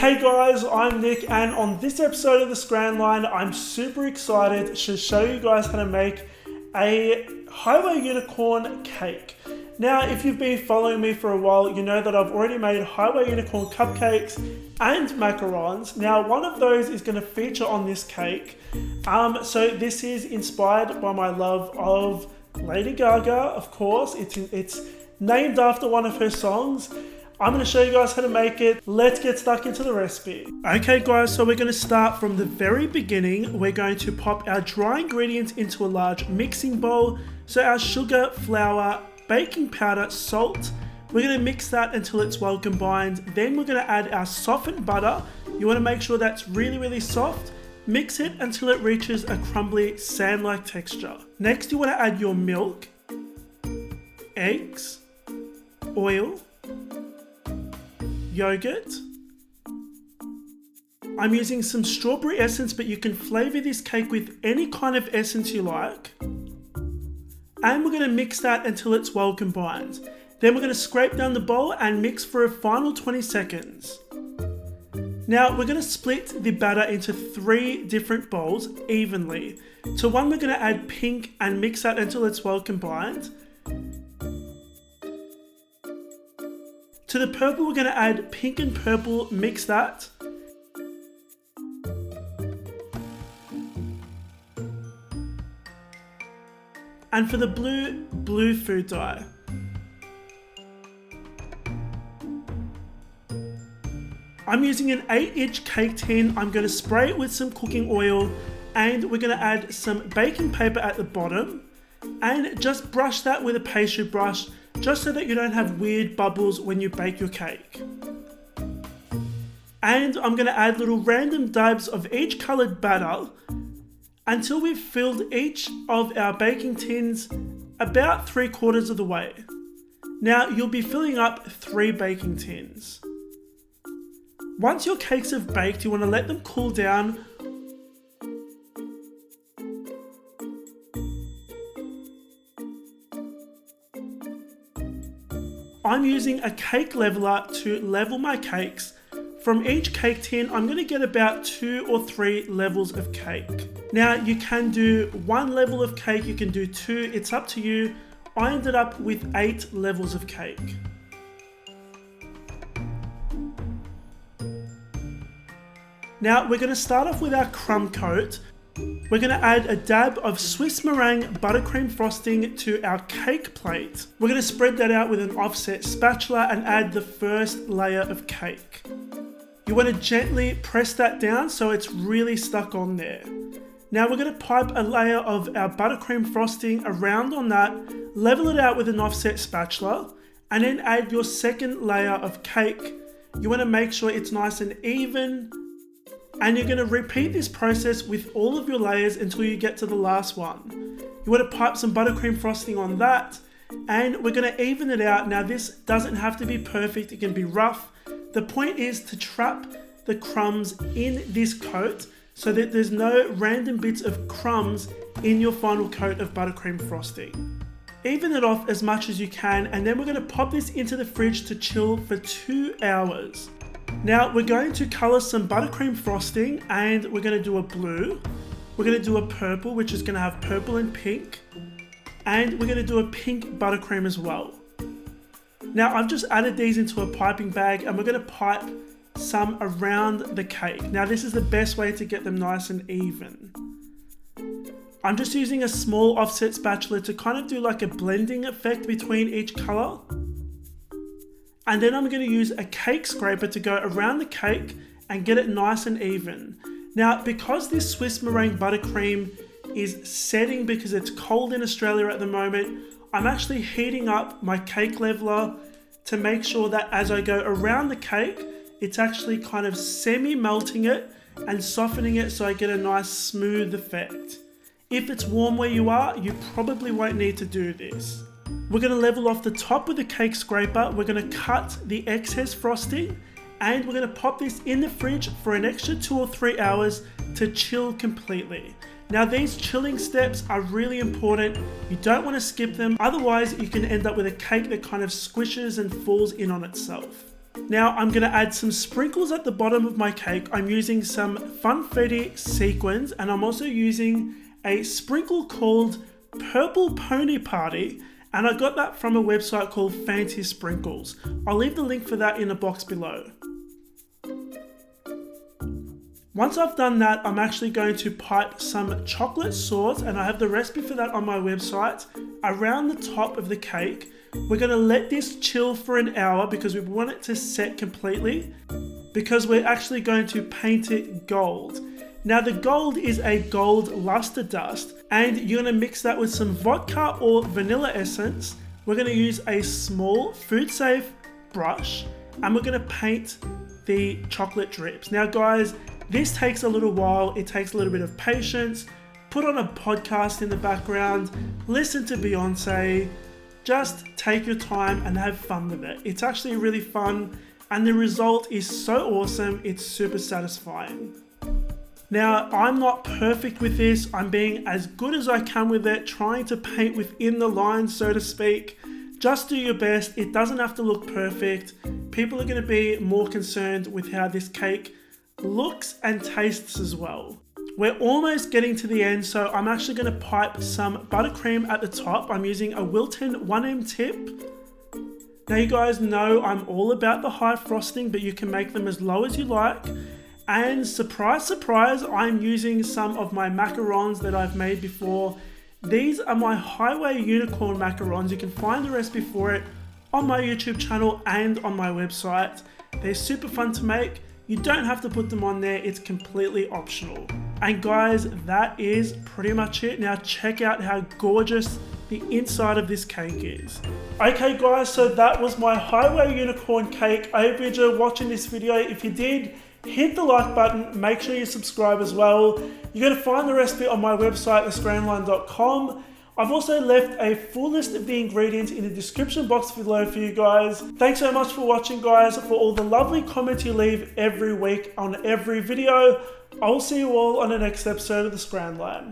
Hey guys, I'm Nick, and on this episode of the Scran Line, I'm super excited to show you guys how to make a highway unicorn cake. Now, if you've been following me for a while, you know that I've already made highway unicorn cupcakes and macarons. Now, one of those is going to feature on this cake. So this is inspired by my love of Lady Gaga, of course. It's named after one of her songs. I'm going to show you guys how to make it. Let's get stuck into the recipe. Okay guys, so we're going to start from the very beginning. We're going to pop our dry ingredients into a large mixing bowl. So our sugar, flour, baking powder, salt. We're going to mix that until it's well combined. Then we're going to add our softened butter. You want to make sure that's really soft. Mix it until it reaches a crumbly sand-like texture. Next, you want to add your milk, eggs, oil, yogurt. I'm using some strawberry essence, but you can flavour this cake with any kind of essence you like. And we're going to mix that until it's well combined. Then we're going to scrape down the bowl and mix for a final 20 seconds. Now we're going to split the batter into 3 different bowls evenly. To one we're going to add pink and mix that until it's well combined. To the purple, we're going to add pink and purple, mix that. And for the blue food dye. I'm using an 8-inch cake tin. I'm going to spray it with some cooking oil, and we're going to add some baking paper at the bottom and just brush that with a pastry brush, just so that you don't have weird bubbles when you bake your cake. And I'm going to add little random dabs of each coloured batter until we've filled each of our baking tins about 3/4 of the way. Now you'll be filling up 3 baking tins. Once your cakes have baked, you want to let them cool down. I'm using a cake leveler to level my cakes. From each cake tin, I'm going to get about 2 or 3 levels of cake. Now you can do 1 level of cake, you can do 2, it's up to you. I ended up with 8 levels of cake. Now we're going to start off with our crumb coat. We're going to add a dab of Swiss meringue buttercream frosting to our cake plate. We're going to spread that out with an offset spatula and add the first layer of cake. You want to gently press that down so it's really stuck on there. Now we're going to pipe a layer of our buttercream frosting around on that, level it out with an offset spatula, and then add your second layer of cake. You want to make sure it's nice and even. And you're going to repeat this process with all of your layers until you get to the last one. You want to pipe some buttercream frosting on that, and we're going to even it out. Now this doesn't have to be perfect, it can be rough. The point is to trap the crumbs in this coat so that there's no random bits of crumbs in your final coat of buttercream frosting. Even it off as much as you can, and then we're going to pop this into the fridge to chill for 2 hours. Now we're going to colour some buttercream frosting, and we're going to do a blue. We're going to do a purple, which is going to have purple and pink. And we're going to do a pink buttercream as well. Now I've just added these into a piping bag, and we're going to pipe some around the cake. Now this is the best way to get them nice and even. I'm just using a small offset spatula to kind of do like a blending effect between each colour. And then I'm going to use a cake scraper to go around the cake and get it nice and even. Now, because this Swiss meringue buttercream is setting because it's cold in Australia at the moment, I'm actually heating up my cake leveler to make sure that as I go around the cake, it's actually kind of semi-melting it and softening it so I get a nice smooth effect. If it's warm where you are, you probably won't need to do this. We're going to level off the top with a cake scraper. We're going to cut the excess frosting, and we're going to pop this in the fridge for an extra 2 or 3 hours to chill completely. Now these chilling steps are really important. You don't want to skip them, otherwise you can end up with a cake that kind of squishes and falls in on itself. Now I'm going to add some sprinkles at the bottom of my cake. I'm using some confetti sequins, and I'm also using a sprinkle called Purple Pony Party, and I got that from a website called Fancy Sprinkles. I'll leave the link for that in the box below. Once I've done that, I'm actually going to pipe some chocolate sauce, and I have the recipe for that on my website, around the top of the cake. We're going to let this chill for an hour because we want it to set completely, because we're actually going to paint it gold. Now the gold is a gold lustre dust, and you're going to mix that with some vodka or vanilla essence. We're going to use a small food safe brush, and we're going to paint the chocolate drips. Now guys, this takes a little while. It takes a little bit of patience. Put on a podcast in the background, listen to Beyonce. Just take your time and have fun with it. It's actually really fun, and the result is so awesome. It's super satisfying. Now, I'm not perfect with this. I'm being as good as I can with it, trying to paint within the lines, so to speak. Just do your best. It doesn't have to look perfect. People are going to be more concerned with how this cake looks and tastes as well. We're almost getting to the end, so I'm actually going to pipe some buttercream at the top. I'm using a Wilton 1M tip. Now you guys know I'm all about the high frosting, but you can make them as low as you like. And surprise, surprise, I'm using some of my macarons that I've made before. These are my Highway Unicorn macarons. You can find the recipe for it on my YouTube channel and on my website. They're super fun to make. You don't have to put them on there. It's completely optional. And guys, that is pretty much it. Now check out how gorgeous the inside of this cake is. Okay guys, so that was my Highway Unicorn cake. I hope you enjoyed watching this video. If you did, hit the like button. Make sure you subscribe as well. You're going to find the recipe on my website, thescranline.com. I've also left a full list of the ingredients in the description box below for you guys. Thanks so much for watching guys, for all the lovely comments you leave every week on every video. I'll see you all on the next episode of the Scran Line.